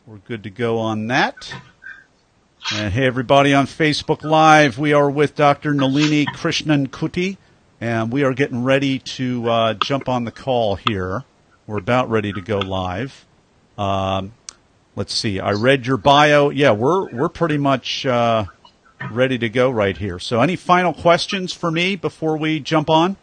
We're good to go on that. And hey, everybody on Facebook Live, we are with Dr. Nalini Krishnankutty, and we are getting ready to jump on the call here. We're about ready to go live. Let's see. I read your bio. Yeah, we're pretty much ready to go right here. So any final questions for me before we jump on?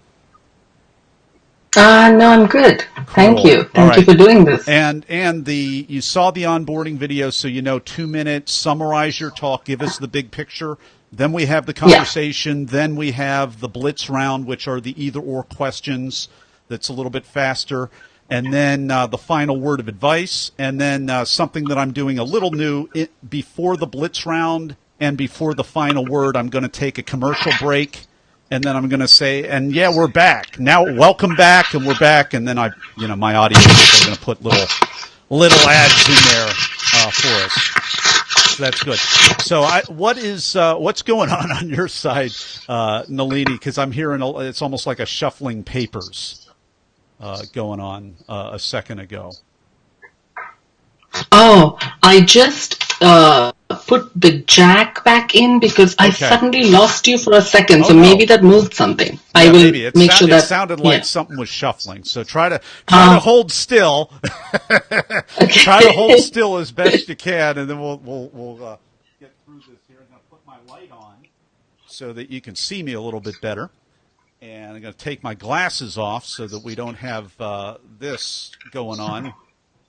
No, I'm good. Cool. Thank you. Thank you for doing this. And you saw the onboarding video, so 2 minutes, summarize your talk, give us the big picture. Then we have the conversation. Yeah. Then we have the blitz round, which are the either-or questions. That's a little bit faster. And then the final word of advice. And then something that I'm doing a little new before the blitz round and before the final word, I'm going to take a commercial break. And then I'm going to say, and yeah, we're back. Now, welcome back, and we're back. And then my audience is going to put little ads in there for us. So that's good. So what's going on your side, Nalini? Because I'm hearing it's almost like a shuffling papers going on a second ago. Oh, I just put the jack back in because I suddenly lost you for a second. So maybe that moved something. Yeah, I will make sure that it sounded like something was shuffling. So try to hold still. Try to hold still as best you can, and then we'll get through this here. I'm going to put my light on so that you can see me a little bit better. And I'm going to take my glasses off so that we don't have this going on,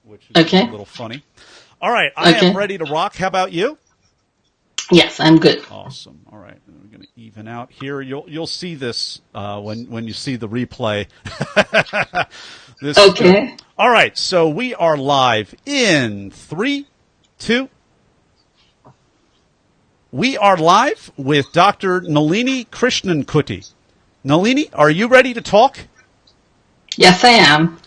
which is a little funny. All right, I am ready to rock. How about you? Yes, I'm good. Awesome. All right, we're going to even out here. You'll see this when you see the replay. Okay. All right, so we are live in 3, 2. We are live with Dr. Nalini Krishnankutty. Nalini, are you ready to talk? Yes, I am.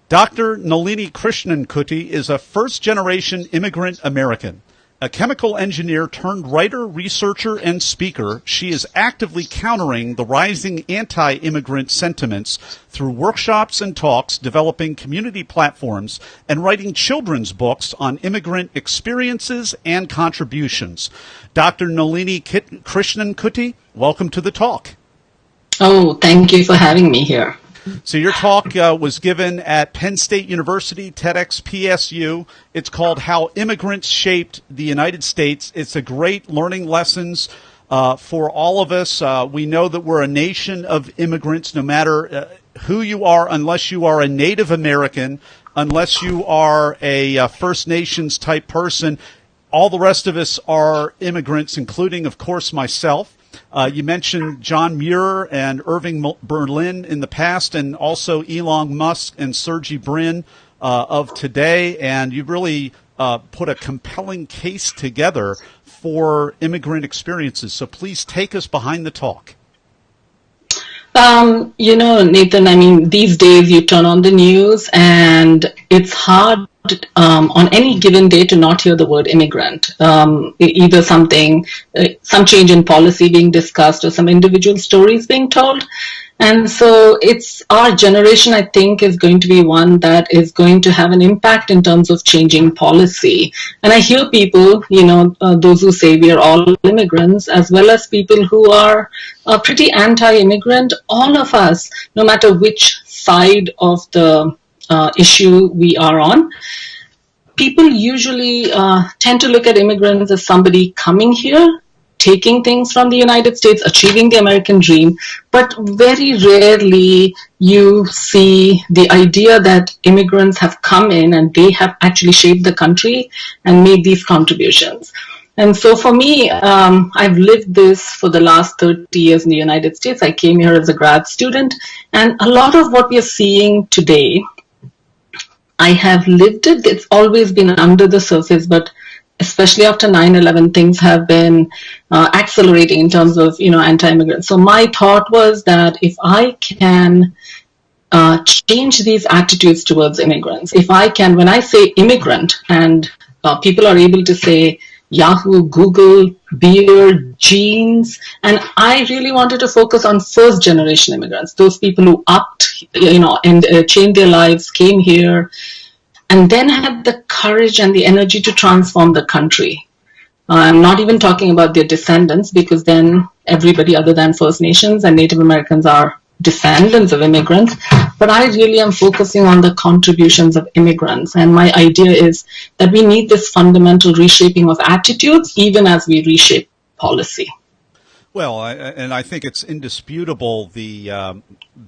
Dr. Nalini Krishnankutty is a first-generation immigrant American. A chemical engineer turned writer, researcher, and speaker, she is actively countering the rising anti-immigrant sentiments through workshops and talks, developing community platforms, and writing children's books on immigrant experiences and contributions. Dr. Nalini Krishnankutty, welcome to the talk. Oh, thank you for having me here. So your talk was given at Penn State University, TEDx PSU. It's called How Immigrants Shaped the United States. It's a great learning lessons for all of us. We know that we're a nation of immigrants, no matter who you are, unless you are a Native American, unless you are a First Nations type person. All the rest of us are immigrants, including, of course, myself. You mentioned John Muir and Irving Berlin in the past, and also Elon Musk and Sergey Brin of today, and you really put a compelling case together for immigrant experiences. So please take us behind the talk. Nathan, I mean, these days you turn on the news and it's hard on any given day to not hear the word immigrant. Either some change in policy being discussed or some individual stories being told. And so it's our generation, I think, is going to be one that is going to have an impact in terms of changing policy. And I hear people, those who say we are all immigrants, as well as people who are pretty anti-immigrant. All of us, no matter which side of the issue we are on, people usually tend to look at immigrants as somebody coming here, taking things from the United States, achieving the American dream, but very rarely you see the idea that immigrants have come in and they have actually shaped the country and made these contributions. And so for me, I've lived this for the last 30 years in the United States. I came here as a grad student, and a lot of what we are seeing today, I have lived it. It's always been under the surface, but especially after 9/11, things have been accelerating in terms of, anti-immigrant. So my thought was that if I can change these attitudes towards immigrants, if I can, when I say immigrant and people are able to say Yahoo, Google, beer, jeans, and I really wanted to focus on first generation immigrants, those people who upped, and changed their lives, came here, and then had the courage and the energy to transform the country. I'm not even talking about their descendants, because then everybody other than First Nations and Native Americans are descendants of immigrants. But I really am focusing on the contributions of immigrants. And my idea is that we need this fundamental reshaping of attitudes, even as we reshape policy. Well, and I think it's indisputable the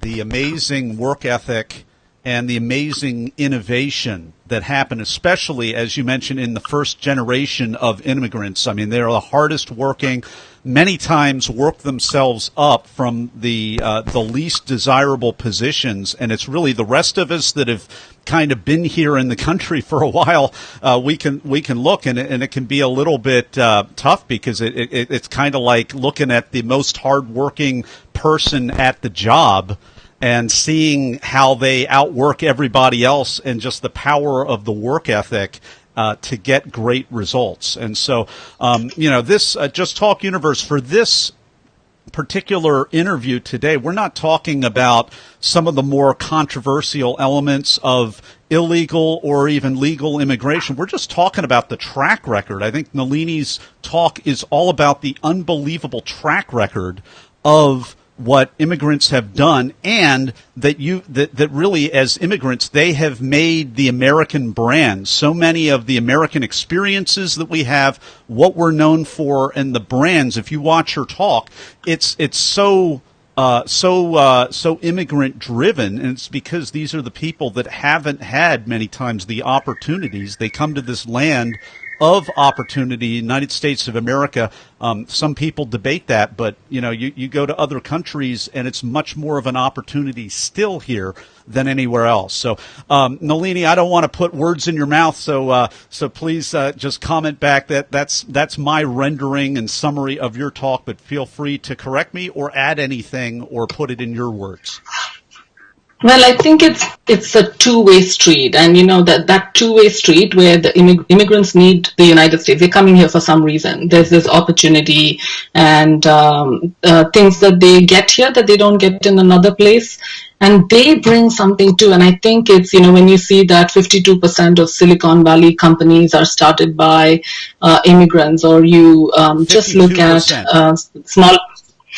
amazing work ethic and the amazing innovation that happened, especially, as you mentioned, in the first generation of immigrants. I mean, they're the hardest working, many times work themselves up from the least desirable positions, and it's really the rest of us that have kind of been here in the country for a while. We can look, and it can be a little bit tough, because it's kind of like looking at the most hardworking person at the job and seeing how they outwork everybody else, and just the power of the work ethic to get great results. And so, this Just Talk Universe, for this particular interview today, we're not talking about some of the more controversial elements of illegal or even legal immigration. We're just talking about the track record. I think Nalini's talk is all about the unbelievable track record of what immigrants have done, and that really, as immigrants, they have made the American brand. So many of the American experiences that we have, what we're known for, and the brands. If you watch her talk, it's so immigrant driven, and it's because these are the people that haven't had many times the opportunities. They come to this land of opportunity, United States of America. Some people debate that, but you go to other countries and it's much more of an opportunity still here than anywhere else. So, Nalini, I don't want to put words in your mouth, so please just comment back that's my rendering and summary of your talk, but feel free to correct me or add anything or put it in your words. Well, I think it's a two-way street, and that two-way street where the immigrants need the United States. They're coming here for some reason. There's this opportunity and things that they get here that they don't get in another place, and they bring something too. And I think it's when you see that 52% of Silicon Valley companies are started by immigrants, or you just look at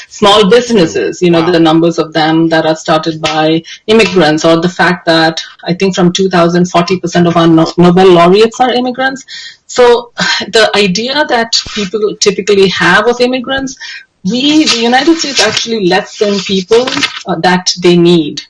small businesses, Wow. The numbers of them that are started by immigrants, or the fact that I think from 2000, 40% of our Nobel laureates are immigrants. So the idea that people typically have of immigrants, the United States actually lets in people that they need.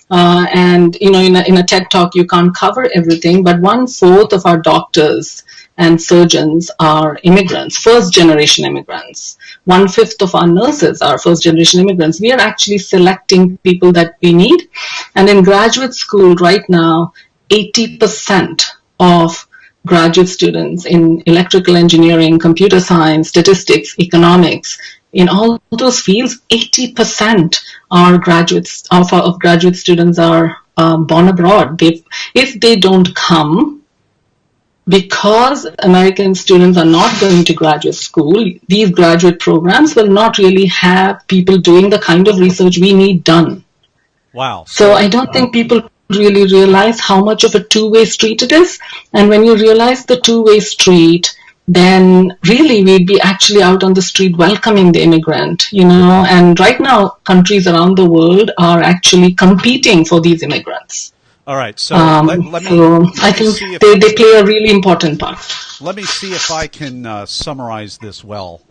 And in a TED talk, you can't cover everything, but 1/4 of our doctors and surgeons are immigrants, first-generation immigrants. 1/5 of our nurses are first-generation immigrants. We are actually selecting people that we need. And in graduate school right now, 80% of graduate students in electrical engineering, computer science, statistics, economics, in all those fields, 80% are graduates of graduate students are born abroad. If they don't come, because American students are not going to graduate school, these graduate programs will not really have people doing the kind of research we need done. Wow. So I don't think people really realize how much of a two-way street it is. And when you realize the two-way street, then really we'd be actually out on the street welcoming the immigrant, And right now, countries around the world are actually competing for these immigrants. All right, so I think they play a really important part. Let me see if I can summarize this well.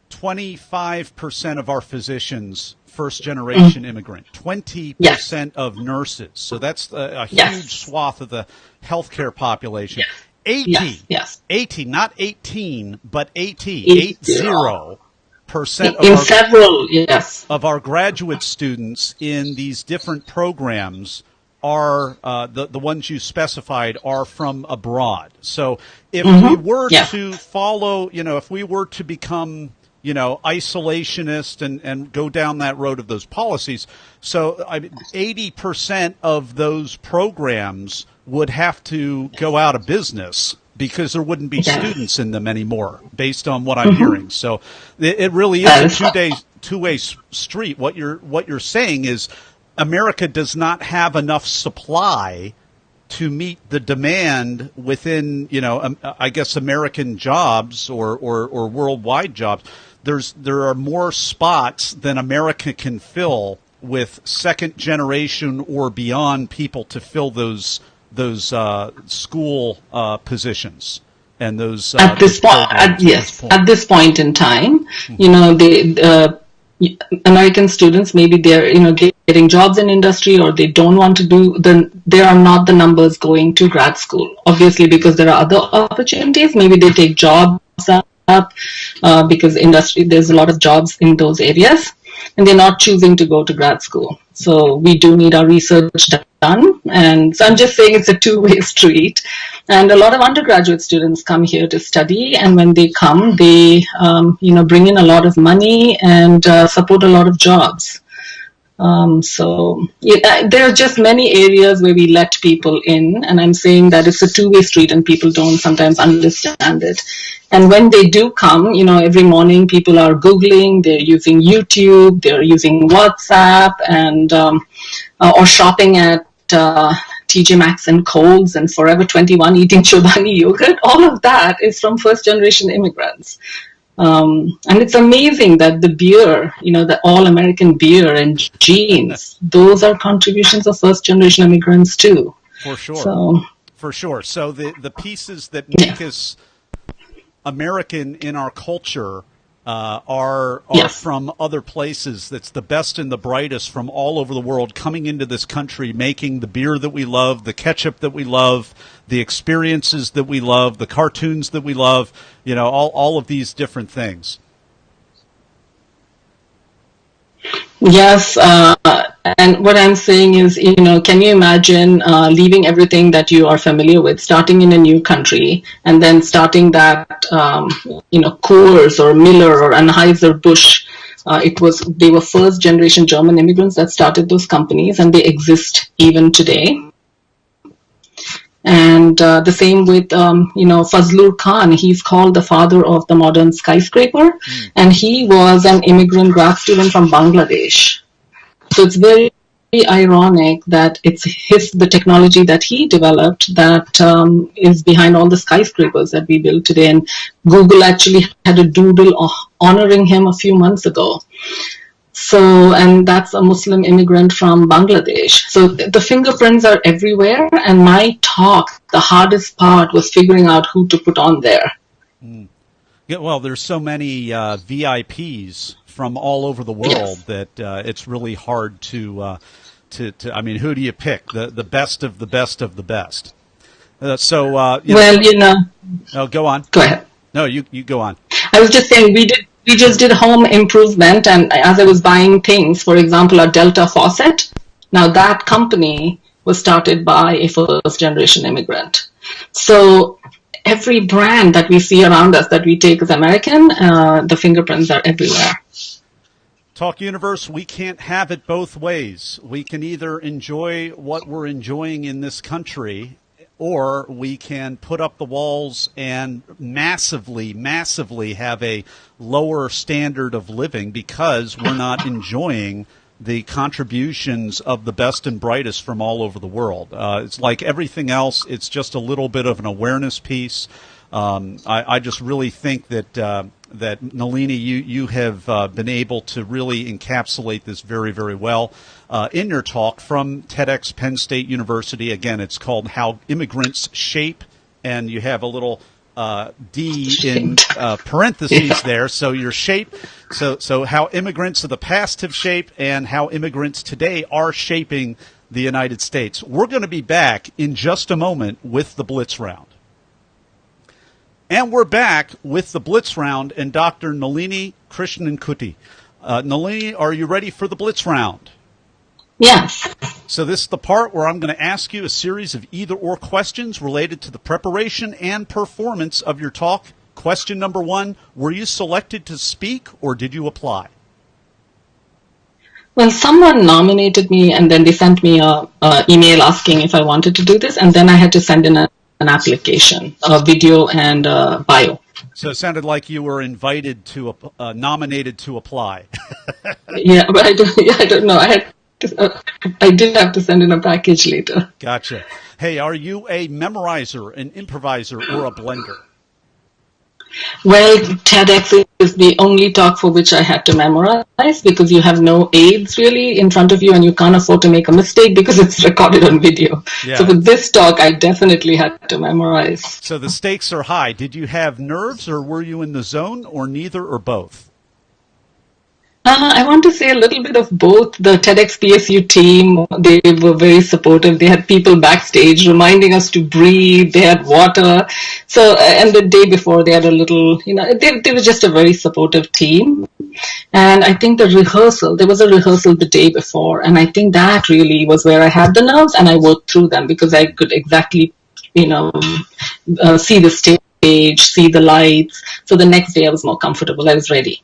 25% of our physicians, first-generation immigrant. 20% of nurses. So that's a huge swath of the healthcare population. 80, not 18, but 80% of our graduate students in these different programs are the ones you specified are from abroad. So if we were to follow, if we were to become, isolationist and go down that road of those policies, so 80% of those programs would have to go out of business, because there wouldn't be students in them anymore, based on what I'm hearing. So it really is a two-way street. What you're saying is America does not have enough supply to meet the demand within, I guess American jobs or worldwide jobs. There are more spots than America can fill with second generation or beyond people to fill those school positions and those at this point. At this point in time, American students, maybe they're getting jobs in industry, or they don't want to do there are not the numbers going to grad school, obviously, because there are other opportunities. Maybe they take jobs up because industry, there's a lot of jobs in those areas, and they're not choosing to go to grad school. So we do need our research done, and so I'm just saying it's a two-way street. And a lot of undergraduate students come here to study, and when they come, they bring in a lot of money and support a lot of jobs. There are just many areas where we let people in, and I'm saying that it's a two-way street, and people don't sometimes understand it. And when they do come, every morning people are Googling, they're using YouTube, they're using WhatsApp, and or shopping at TJ Maxx and Kohl's and Forever 21, eating Chobani yogurt. All of that is from first-generation immigrants. And it's amazing that the beer, the all-American beer and jeans, those are contributions of first-generation immigrants too. For sure. So the pieces that make us American in our culture are from other places. That's the best and the brightest from all over the world coming into this country, making the beer that we love, the ketchup that we love, the experiences that we love, the cartoons that we love, all of these different things. Yes, and what I'm saying is, can you imagine leaving everything that you are familiar with, starting in a new country, and then starting that, Coors or Miller or Anheuser-Busch. They were first generation German immigrants that started those companies, and they exist even today. And the same with, Fazlur Khan. He's called the father of the modern skyscraper, and he was an immigrant grad student from Bangladesh. So it's very ironic that it's the technology that he developed that is behind all the skyscrapers that we build today. And Google actually had a doodle honoring him a few months ago. So, and that's a Muslim immigrant from Bangladesh. So the fingerprints are everywhere. And my talk, the hardest part was figuring out who to put on there. Yeah, well, there's so many VIPs from all over the world that it's really hard to I mean, who do you pick? The best of the best of the best. Oh, go on. Go ahead. No, you go on. I was just saying we just did home improvement, and as I was buying things, for example, a Delta faucet. Now that company was started by a first generation immigrant. So every brand that we see around us that we take as American, the fingerprints are everywhere. Talk Universe, we can't have it both ways. We can either enjoy what we're enjoying in this country, or we can put up the walls and massively have a lower standard of living because we're not enjoying the contributions of the best and brightest from all over the world. It's like everything else. It's just a little bit of an awareness piece. I just really think that Nalini, you have been able to really encapsulate this very, very well in your talk from TEDx Penn State University. Again, it's called How Immigrants Shape, and you have a little D in parentheses there. So your shape, so how immigrants of the past have shaped and how immigrants today are shaping the United States. We're going to be back in just a moment with the Blitz Round. And we're back with the Blitz Round and Dr. Nalini Krishnankutty. Nalini, are you ready for the Blitz Round? Yes. So this is the part where I'm going to ask you a series of either-or questions related to the preparation and performance of your talk. Question number 1, were you selected to speak or did you apply? Well, someone nominated me and then they sent me an email asking if I wanted to do this, and then I had to send in an application, a video and bio. So it sounded like you were invited to, nominated to apply. Yeah, but I don't know. I did have to send in a package later. Gotcha. Hey, are you a memorizer, an improviser, or a blender? Well, TEDx is the only talk for which I had to memorize because you have no aids really in front of you and you can't afford to make a mistake because it's recorded on video. Yeah. So for this talk, I definitely had to memorize. So the stakes are high. Did you have nerves or were you in the zone or neither or both? I want to say a little bit of both. The TEDx PSU team, they were very supportive. They had people backstage reminding us to breathe. They had water. So, and the day before they had a little, they were just a very supportive team. And I think there was a rehearsal the day before. And I think that really was where I had the nerves and I worked through them because I could exactly, see the stage, see the lights. So the next day I was more comfortable. I was ready.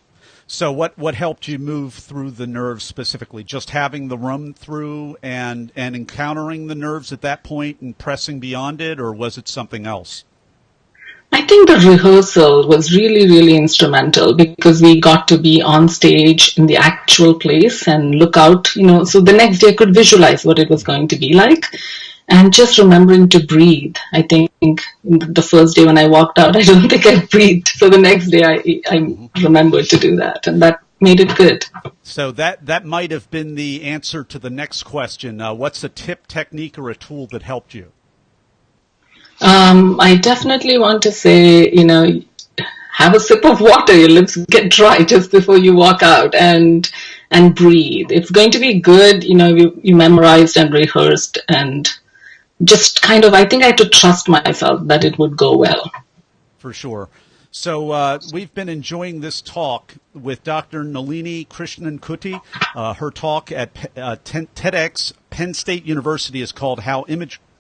So what helped you move through the nerves specifically? Just having the run through and encountering the nerves at that point and pressing beyond it, or was it something else? I think the rehearsal was really, really instrumental because we got to be on stage in the actual place and look out, so the next day I could visualize what it was going to be like. And just remembering to breathe. I think the first day when I walked out, I don't think I breathed. So the next day I remembered to do that, and that made it good. So that might have been the answer to the next question. What's a tip, technique, or a tool that helped you? I definitely want to say, have a sip of water. Your lips get dry just before you walk out, and breathe. It's going to be good. You memorized and rehearsed and just I think I had to trust myself that it would go well. For sure. So we've been enjoying this talk with Dr. Nalini Krishnankutty. Her talk at TEDx Penn State University is called How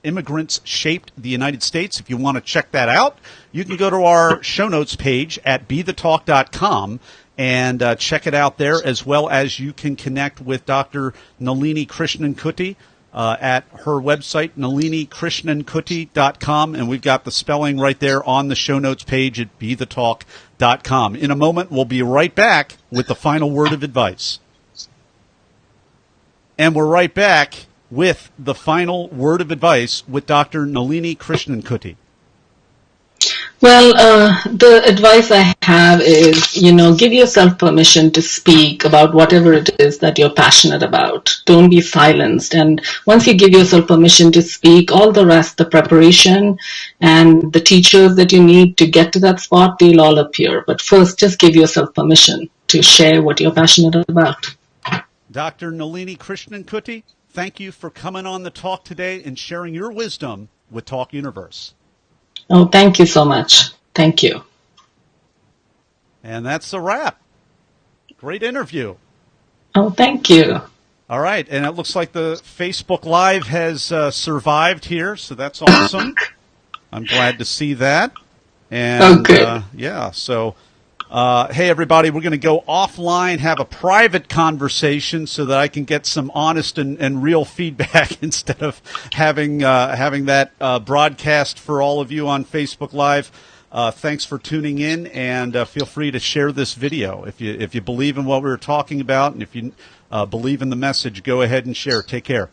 Immigrants Shaped the United States. If you want to check that out, you can go to our show notes page at bethetalk.com and check it out there, as well as you can connect with Dr. Nalini Krishnankutty at her website, nalinikrishnankutty.com, and we've got the spelling right there on the show notes page at bethetalk.com. In a moment, we'll be right back with the final word of advice. And we're right back with the final word of advice with Dr. Nalini Krishnankutty. Well, the advice I have is, give yourself permission to speak about whatever it is that you're passionate about. Don't be silenced. And once you give yourself permission to speak, all the rest, the preparation and the teachers that you need to get to that spot, they'll all appear. But first, just give yourself permission to share what you're passionate about. Dr. Nalini Krishnankutty, thank you for coming on the talk today and sharing your wisdom with Talk Universe. Oh, thank you so much. Thank you. And that's a wrap. Great interview. Oh, thank you. All right. And it looks like the Facebook Live has survived here, so that's awesome. I'm glad to see that. And so hey, everybody, we're going to go offline, have a private conversation so that I can get some honest and real feedback instead of having that broadcast for all of you on Facebook Live. Thanks for tuning in, and feel free to share this video. If you believe in what we were talking about and if you believe in the message, go ahead and share. Take care.